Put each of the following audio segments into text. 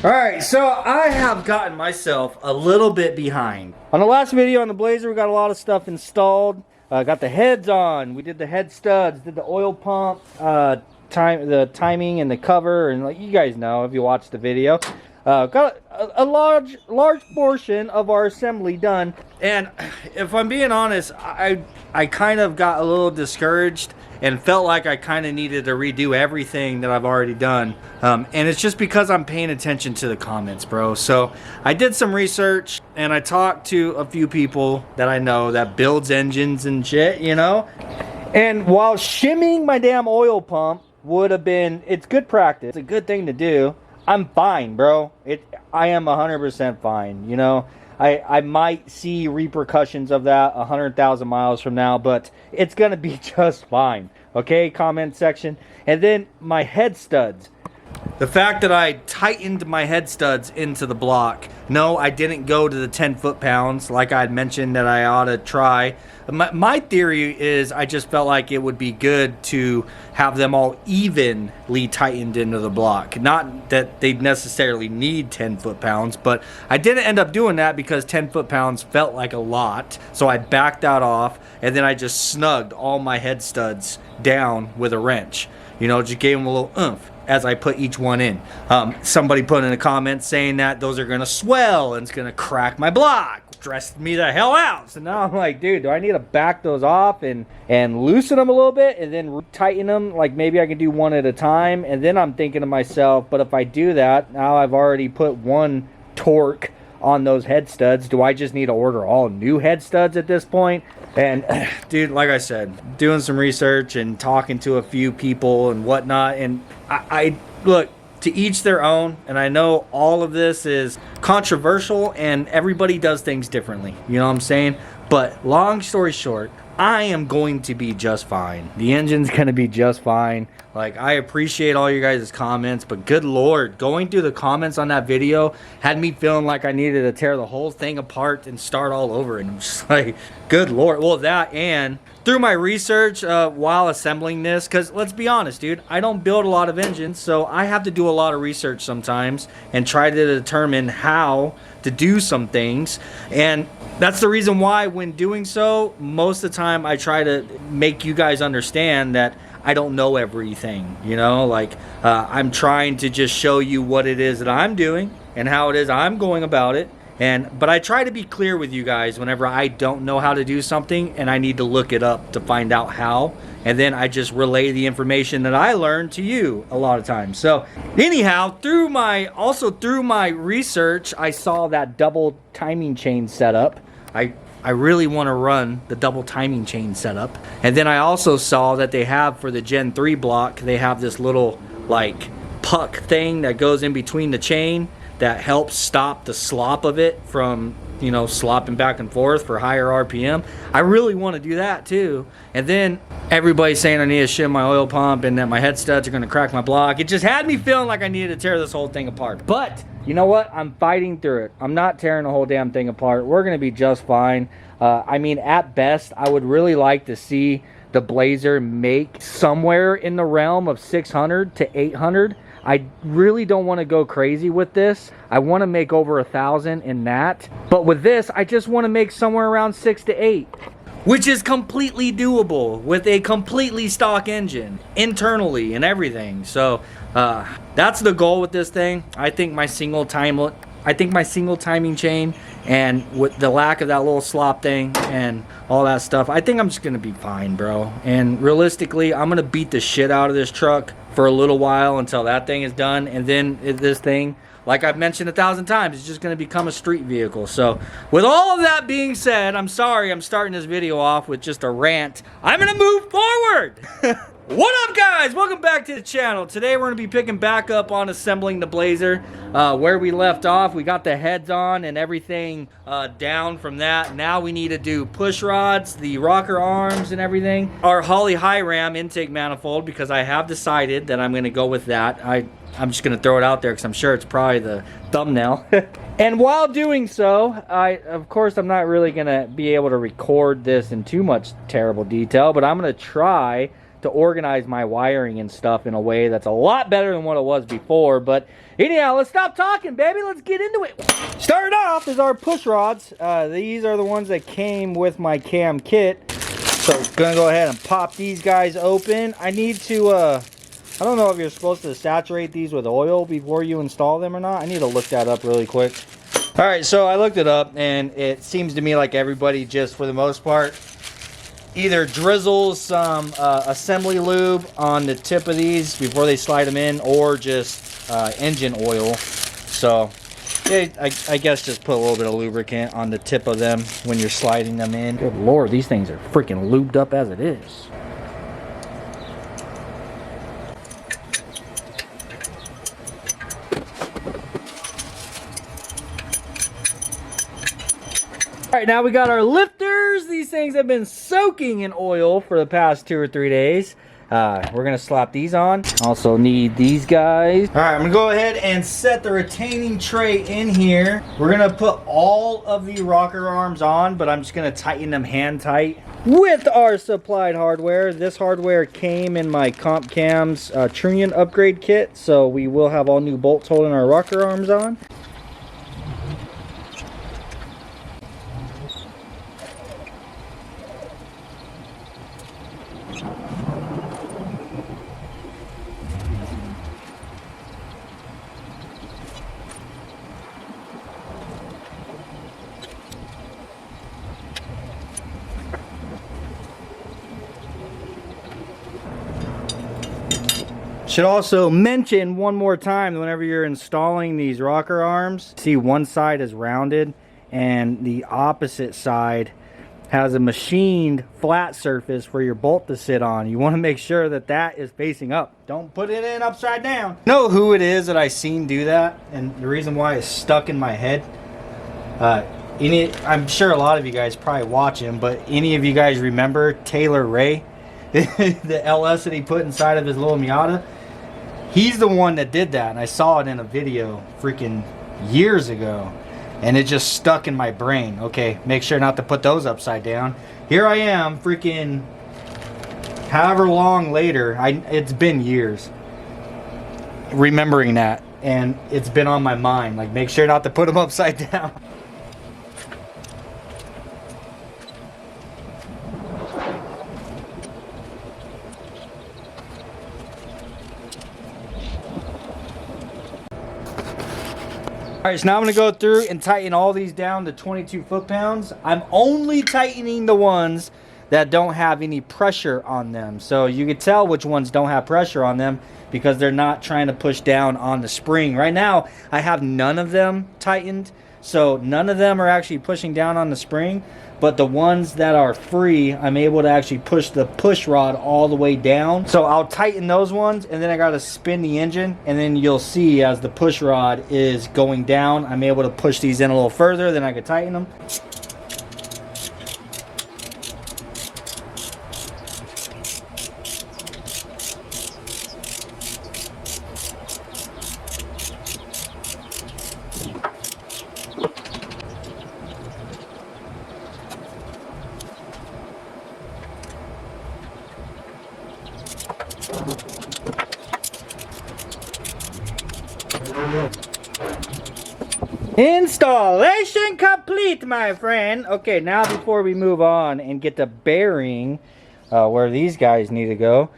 Alright, so I have gotten myself a little bit behind. On the last video on the Blazer, we got a lot of stuff installed. Got the heads on. We did the head studs, did the oil pump, the timing and the cover, and like you guys know if you watched the video. Got a large portion of our assembly done. And if I'm being honest, I kind of got a little discouraged and felt like I kind of needed to redo everything that I've already done. And it's just because I'm paying attention to the comments, bro. So I did some research and I talked to a few people that I know that builds engines and shit, you know? And while shimming my damn oil pump would have been, it's good practice, it's a good thing to do, I'm fine, bro. I am 100% fine, you know? I might see repercussions of that 100,000 miles from now, but it's going to be just fine. Okay, comment section. And then my head studs. The fact that I tightened my head studs into the block. No, I didn't go to the 10 foot-pounds like I had mentioned that I ought to try. My theory is I just felt like it would be good to have them all evenly tightened into the block. Not that they'd necessarily need 10 foot-pounds, but I didn't end up doing that because 10 foot-pounds felt like a lot. So I backed that off, and then I just snugged all my head studs down with a wrench. You know, just gave them a little oomph as I put each one in. Somebody put in a comment saying that those are going to swell and it's going to crack my block. Stressed me the hell out. So now I'm like, dude, do I need to back those off and loosen them a little bit and then tighten them? Like maybe I can do one at a time. And then I'm thinking to myself, but if I do that, now I've already put one torque on those head studs. Do I just need to order all new head studs at this point? And dude, like I said, doing some research and talking to a few people and whatnot, and I look, to each their own, and I know all of this is controversial and everybody does things differently, you know what I'm saying? But long story short, I am going to be just fine. The engine's gonna be just fine. Like, I appreciate all you guys' comments, but good lord, going through the comments on that video had me feeling like I needed to tear the whole thing apart and start all over. And I'm just like, good lord. Well, that, and through my research while assembling this, because let's be honest, dude, I don't build a lot of engines, so I have to do a lot of research sometimes and try to determine how to do some things. And that's the reason why when doing so, most of the time I try to make you guys understand that I don't know everything, you know, like I'm trying to just show you what it is that I'm doing and how it is I'm going about it. But I try to be clear with you guys whenever I don't know how to do something and I need to look it up to find out how. And then I just relay the information that I learned to you a lot of times. So anyhow, through my research, I saw that double timing chain setup. I really want to run the double timing chain setup. And then I also saw that they have for the Gen 3 block, they have this little like puck thing that goes in between the chain that helps stop the slop of it from, you know, slopping back and forth for higher RPM. I really want to do that too. And then everybody's saying I need to shim my oil pump and that my head studs are going to crack my block. It just had me feeling like I needed to tear this whole thing apart. But you know what? I'm fighting through it. I'm not tearing the whole damn thing apart. We're going to be just fine. I mean, at best, I would really like to see the Blazer make somewhere in the realm of 600 to 800. I really don't want to go crazy with this. I want to make over 1,000 in that. But with this, I just want to make somewhere around 6 to 8. Which is completely doable with a completely stock engine internally and everything. So that's the goal with this thing. I think my single timing chain and with the lack of that little slop thing and all that stuff, I think I'm just gonna be fine, bro. And realistically, I'm gonna beat the shit out of this truck for a little while until that thing is done. And then this thing, like I've mentioned 1,000 times, it's just going to become a street vehicle. So with all of that being said, I'm sorry I'm starting this video off with just a rant. I'm going to move forward. What up, guys? Welcome back to the channel. Today we're going to be picking back up on assembling the Blazer. Where we left off, we got the heads on and everything down from that. Now we need to do push rods, the rocker arms and everything. Our Holley high ram intake manifold, because I have decided that I'm going to go with that. I'm just going to throw it out there because I'm sure it's probably the thumbnail. And while doing so, of course, I'm not really going to be able to record this in too much terrible detail, but I'm going to try to organize my wiring and stuff in a way that's a lot better than what it was before. But anyhow, let's stop talking, baby. Let's get into it. Starting off is our push rods. These are the ones that came with my cam kit. So gonna go ahead and pop these guys open. I need to, I don't know if you're supposed to saturate these with oil before you install them or not. I need to look that up really quick. All right, so I looked it up, and it seems to me like everybody just, for the most part, either drizzles some assembly lube on the tip of these before they slide them in, or just engine oil. So yeah, I guess just put a little bit of lubricant on the tip of them when you're sliding them in. Good Lord, these things are freaking lubed up as it is. All right, now we got our lifters. These things have been soaking in oil for the past 2 or 3 days. We're gonna slap these on. Also need these guys. All right, I'm gonna go ahead and set the retaining tray in here. We're gonna put all of the rocker arms on, but I'm just gonna tighten them hand tight with our supplied hardware. This hardware came in my Comp Cam's Trunion upgrade kit, so we will have all new bolts holding our rocker arms on. Should also mention one more time that whenever you're installing these rocker arms, see one side is rounded and the opposite side has a machined flat surface for your bolt to sit on. You want to make sure that that is facing up. Don't put it in upside down. Know who it is that I seen do that, and the reason why it's stuck in my head? I'm sure a lot of you guys probably watch him, but any of you guys remember Taylor Ray? The LS that he put inside of his little Miata? He's the one that did that, and I saw it in a video freaking years ago, and it just stuck in my brain. Okay, make sure not to put those upside down. Here I am, freaking however long later, it's been years, remembering that, and it's been on my mind, like, make sure not to put them upside down. Alright, so now I'm going to go through and tighten all these down to 22 foot-pounds. I'm only tightening the ones that don't have any pressure on them. So you can tell which ones don't have pressure on them because they're not trying to push down on the spring. Right now, I have none of them tightened. So none of them are actually pushing down on the spring. But the ones that are free, I'm able to actually push the push rod all the way down. So I'll tighten those ones, and then I got to spin the engine, and then you'll see as the push rod is going down, I'm able to push these in a little further, then I can tighten them. Installation complete, my friend. Okay, now before we move on and get the bearing where these guys need to go,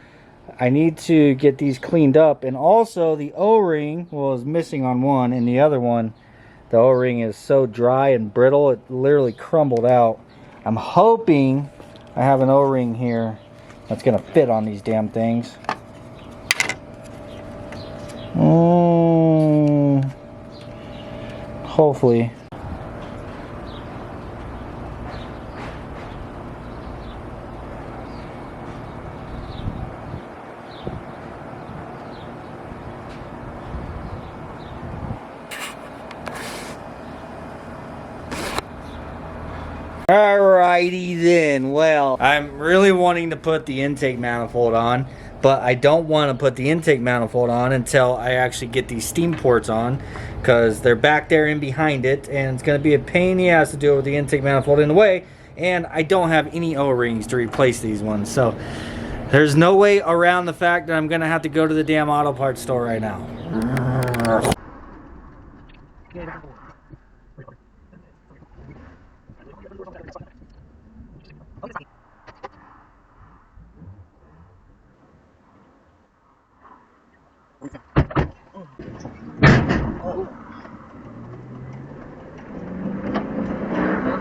I need to get these cleaned up. And also the O-ring, well, is missing on one, and the other one, the O-ring is so dry and brittle, it literally crumbled out. I'm hoping I have an O-ring here that's gonna fit on these damn things. Hopefully. Alrighty then, well, I'm really wanting to put the intake manifold on, but I don't want to put the intake manifold on until I actually get these steam ports on, because they're back there and behind it, and it's going to be a pain in the ass to do it with the intake manifold in the way, and I don't have any O-rings to replace these ones. So There's no way around the fact that I'm gonna have to go to the damn auto parts store right now.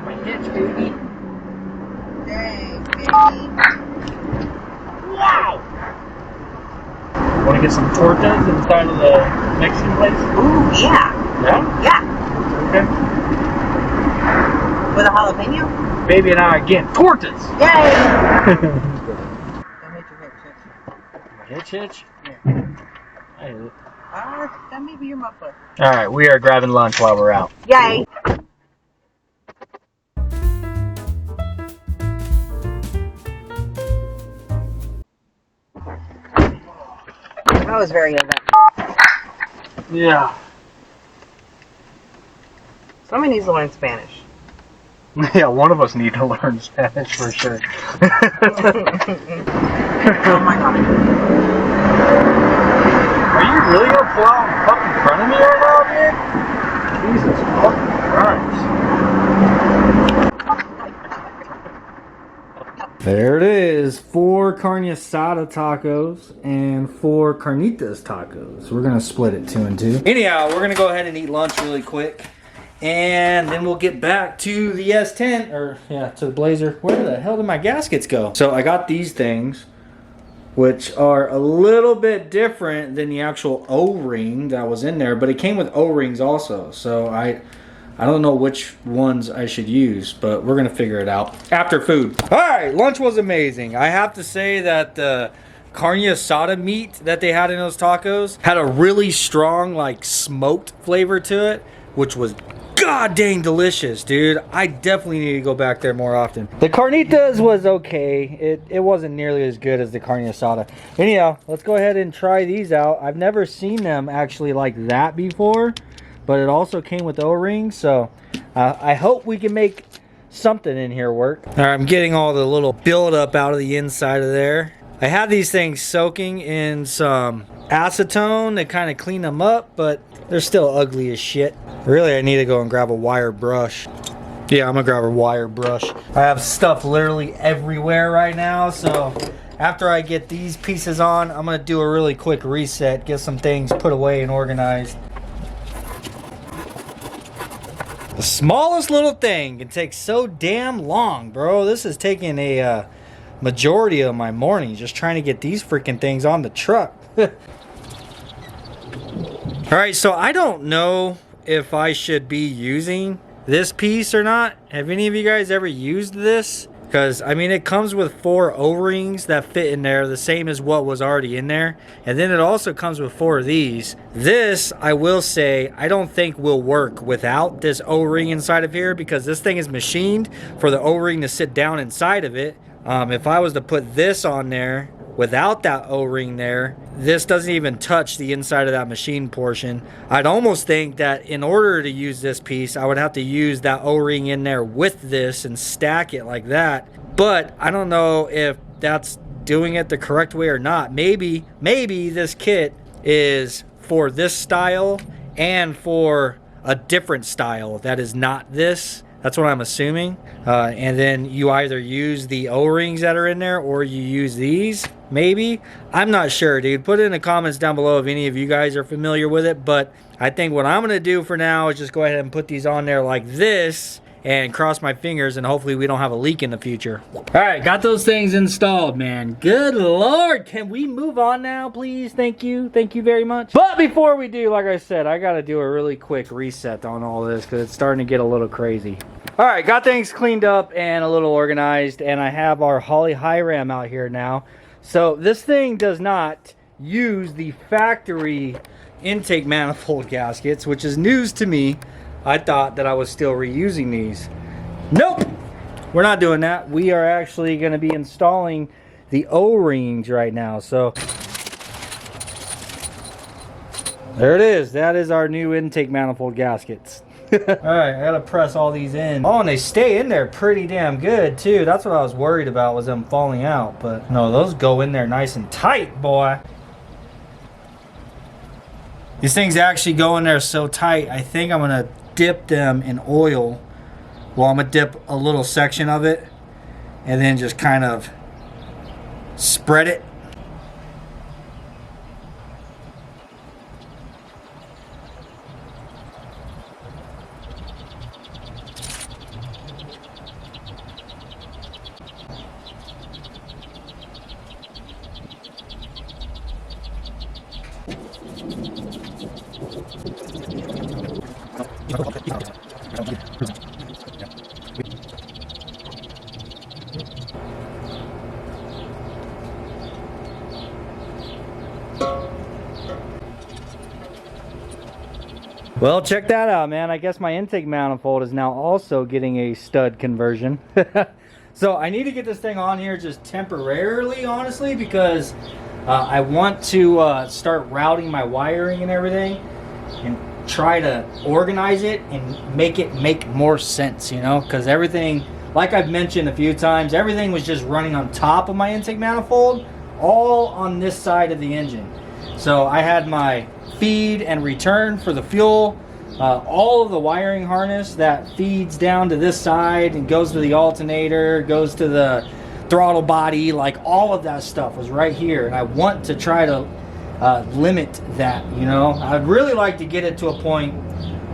My hitch, baby. Dang, baby. Wow! Want to get some tortas inside of the Mexican place? Ooh, yeah. Yeah? Yeah. Okay. With a jalapeno? Baby and I again. Tortas! Yay! Don't hit your hitch. Hitch? Yeah. I hit it. That may be your muffler. Alright, we are grabbing lunch while we're out. Yay! That was very eventful. Yeah. Somebody needs to learn Spanish. Yeah, one of us need to learn Spanish for sure. Oh my god. Are you really gonna pull out and fuck in front of me right now, dude? Jesus fucking Christ. There it is, 4 carne asada tacos and 4 carnitas tacos. We're gonna split it 2 and 2. Anyhow, we're gonna go ahead and eat lunch really quick, and then we'll get back to the S10, or yeah, to the Blazer. Where the hell did my gaskets go? So I got these things, which are a little bit different than the actual O-ring that was in there, but it came with O-rings also. So I don't know which ones I should use, but we're gonna figure it out after food. All right, lunch was amazing. I have to say that the carne asada meat that they had in those tacos had a really strong, like, smoked flavor to it, which was god dang delicious, dude. I definitely need to go back there more often. The carnitas was okay. It wasn't nearly as good as the carne asada. Anyhow, let's go ahead and try these out. I've never seen them actually like that before, but it also came with O-rings, so I hope we can make something in here work. All right, I'm getting all the little buildup out of the inside of there. I had these things soaking in some acetone to kind of clean them up, but they're still ugly as shit. Really, I need to go and grab a wire brush. Yeah, I'm gonna grab a wire brush. I have stuff literally everywhere right now, so after I get these pieces on, I'm gonna do a really quick reset, get some things put away and organized. The smallest little thing can take so damn long, bro. This is taking a majority of my morning just trying to get these freaking things on the truck. Alright, so I don't know if I should be using this piece or not. Have any of you guys ever used this? Because, I mean, it comes with 4 O-rings that fit in there, the same as what was already in there. And then it also comes with 4 of these. This, I will say, I don't think will work without this O-ring inside of here, because this thing is machined for the O-ring to sit down inside of it. If I was to put this on there without that O-ring there, this doesn't even touch the inside of that machine portion. I'd almost think that in order to use this piece, I would have to use that O-ring in there with this and stack it like that. But I don't know if that's doing it the correct way or not. Maybe this kit is for this style and for a different style that is not this. That's what I'm assuming. And then you either use the O-rings that are in there or you use these, maybe. I'm not sure, dude. Put it in the comments down below if any of you guys are familiar with it. But I think what I'm going to do for now is just go ahead and put these on there like this and cross my fingers, and hopefully we don't have a leak in the future. All right, got those things installed, man. Good Lord. Can we move on now, please? Thank you. Thank you very much. But before we do, like I said, I got to do a really quick reset on all this because it's starting to get a little crazy. All right, got things cleaned up and a little organized, and I have our Holley high ram out here now. So this thing does not use the factory intake manifold gaskets, which is news to me. I thought that I was still reusing these. Nope, we're not doing that. We are actually going to be installing the O-rings right now. So There it is. That is our new intake manifold gaskets. Alright, I gotta press all these in. Oh, and they stay in there pretty damn good too. That's what I was worried about, was them falling out. But no, those go in there nice and tight, boy. These things actually go in there so tight, I think I'm gonna dip them in oil. Well, I'm gonna dip a little section of it and then just kind of spread it. Well, check that out, man. I guess my intake manifold is now also getting a stud conversion. So I need to get this thing on here just temporarily, honestly, because I want to start routing my wiring and everything and try to organize it and make it make more sense, you know, because everything, like I've mentioned a few times, everything was just running on top of my intake manifold, all on this side of the engine. So I had my feed and return for the fuel, all of the wiring harness that feeds down to this side and goes to the alternator, goes to the throttle body, like all of that stuff was right here. And I want to try to limit that, you know. I'd really like to get it to a point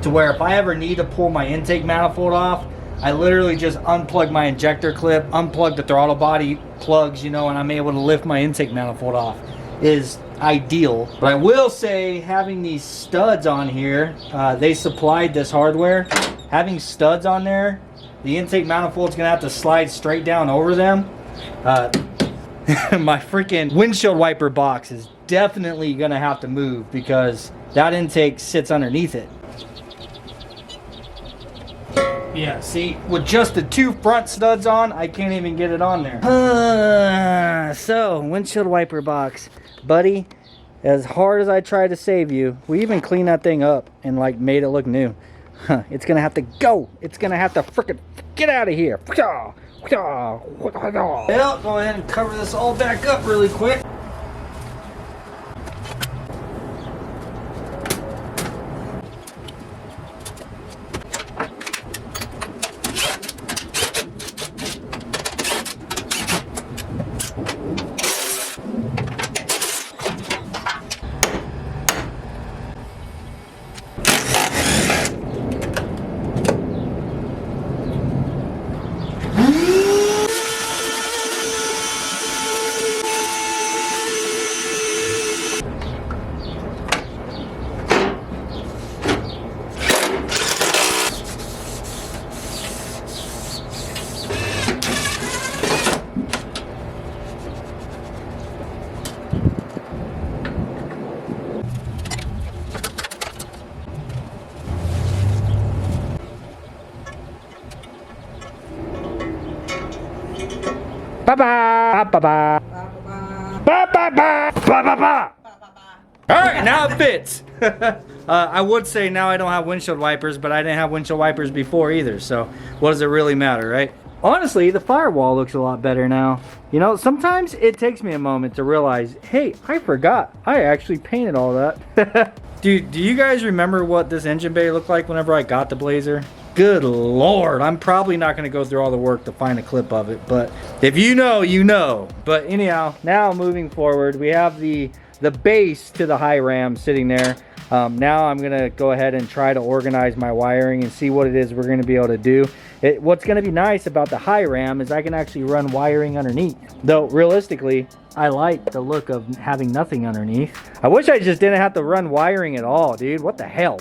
to where if I ever need to pull my intake manifold off, I literally just unplug my injector clip, unplug the throttle body plugs, you know, and I'm able to lift my intake manifold off. Is ideal. But I will say, having these studs on here, they supplied this hardware. Having studs on there, the intake manifold's gonna have to slide straight down over them. My freaking windshield wiper box is definitely gonna have to move because that intake sits underneath it. Yeah, see, with just the two front studs on, I can't even get it on there. So, windshield wiper box. Buddy, as hard as I try to save you, we even cleaned that thing up and like made it look new. It's gonna have to go. It's gonna have to frickin' get out of here. Well, go ahead and cover this all back up really quick. Ba-ba, ba-ba, ba-ba-ba, ba-ba-ba. All right, now it fits. I would say now I don't have windshield wipers, but I didn't have windshield wipers before either, so what does it really matter, right? Honestly, the firewall looks a lot better now. You know, sometimes it takes me a moment to realize, hey, I forgot. I actually painted all that. Dude, do you guys remember what this engine bay looked like whenever I got the Blazer? Good Lord, I'm probably not going to go through all the work to find a clip of it, but if you know, you know. But anyhow, now moving forward, we have the base to the high ram sitting there. Now I'm going to go ahead and try to organize my wiring and see what it is we're going to be able to do. What's going to be nice about the high ram is I can actually run wiring underneath. Though realistically, I like the look of having nothing underneath. I wish I just didn't have to run wiring at all, dude. What the hell?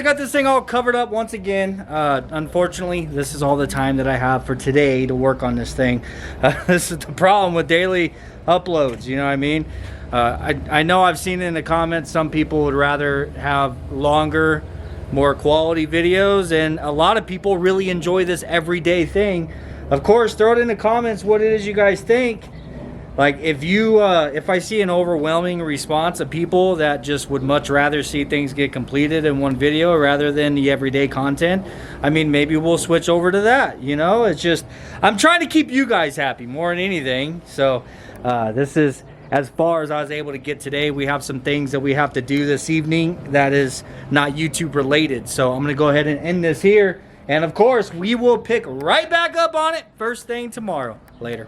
got this thing all covered up once again. Unfortunately, this is all the time that I have for today to work on this thing. This is the problem with daily uploads, you know what I mean? I know I've seen in the comments some people would rather have longer, more quality videos, and a lot of people really enjoy this everyday thing. Of course, throw it in the comments what it is you guys think. Like, if I see an overwhelming response of people that just would much rather see things get completed in one video rather than the everyday content, I mean, maybe we'll switch over to that, you know? It's just, I'm trying to keep you guys happy more than anything. So this is as far as I was able to get today. We have some things that we have to do this evening that is not YouTube related. So I'm gonna go ahead and end this here. And of course, we will pick right back up on it first thing tomorrow. Later.